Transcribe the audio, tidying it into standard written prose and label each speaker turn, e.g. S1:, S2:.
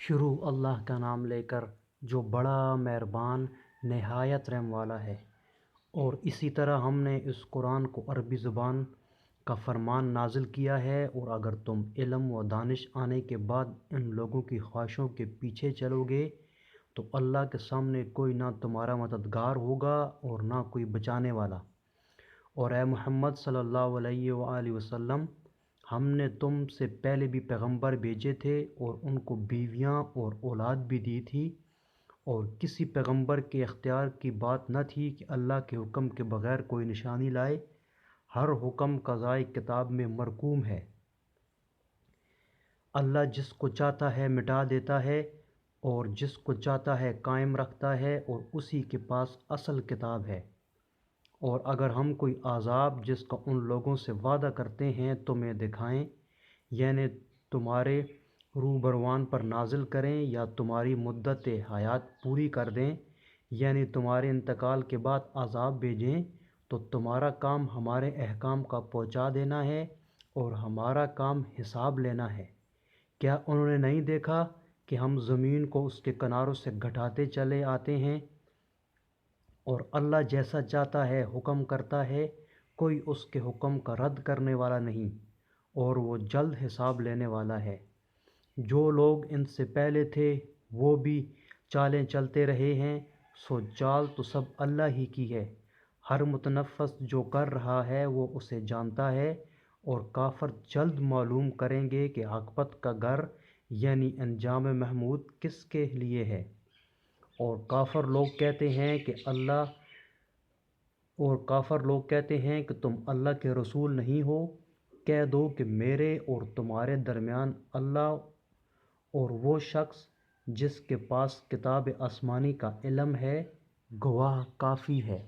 S1: شروع اللہ کا نام لے کر جو بڑا مہربان نہایت رحم والا ہے۔ اور اسی طرح ہم نے اس قرآن کو عربی زبان کا فرمان نازل کیا ہے، اور اگر تم علم و دانش آنے کے بعد ان لوگوں کی خواہشوں کے پیچھے چلو گے تو اللہ کے سامنے کوئی نہ تمہارا مددگار ہوگا اور نہ کوئی بچانے والا۔ اور اے محمد صلی اللہ علیہ وآلہ وسلم، ہم نے تم سے پہلے بھی پیغمبر بھیجے تھے اور ان کو بیویاں اور اولاد بھی دی تھی، اور کسی پیغمبر کے اختیار کی بات نہ تھی کہ اللہ کے حکم کے بغیر کوئی نشانی لائے۔ ہر حکم قضائے کتاب میں مرقوم ہے۔ اللہ جس کو چاہتا ہے مٹا دیتا ہے اور جس کو چاہتا ہے قائم رکھتا ہے، اور اسی کے پاس اصل کتاب ہے۔ اور اگر ہم کوئی عذاب جس کا ان لوگوں سے وعدہ کرتے ہیں تمہیں دکھائیں، یعنی تمہارے روبروان پر نازل کریں یا تمہاری مدت حیات پوری کر دیں، یعنی تمہارے انتقال کے بعد عذاب بھیجیں، تو تمہارا کام ہمارے احکام کا پہنچا دینا ہے اور ہمارا کام حساب لینا ہے۔ کیا انہوں نے نہیں دیکھا کہ ہم زمین کو اس کے کناروں سے گھٹاتے چلے آتے ہیں؟ اور اللہ جیسا چاہتا ہے حکم کرتا ہے، کوئی اس کے حکم کا رد کرنے والا نہیں، اور وہ جلد حساب لینے والا ہے۔ جو لوگ ان سے پہلے تھے وہ بھی چالیں چلتے رہے ہیں، سو چال تو سب اللہ ہی کی ہے۔ ہر متنفس جو کر رہا ہے وہ اسے جانتا ہے، اور کافر جلد معلوم کریں گے کہ عاقبت کا گھر یعنی انجام محمود کس کے لیے ہے۔ اور کافر لوگ کہتے ہیں کہ تم اللہ کے رسول نہیں ہو۔ کہہ دو کہ میرے اور تمہارے درمیان اللہ اور وہ شخص جس کے پاس کتاب آسمانی کا علم ہے گواہ کافی ہے۔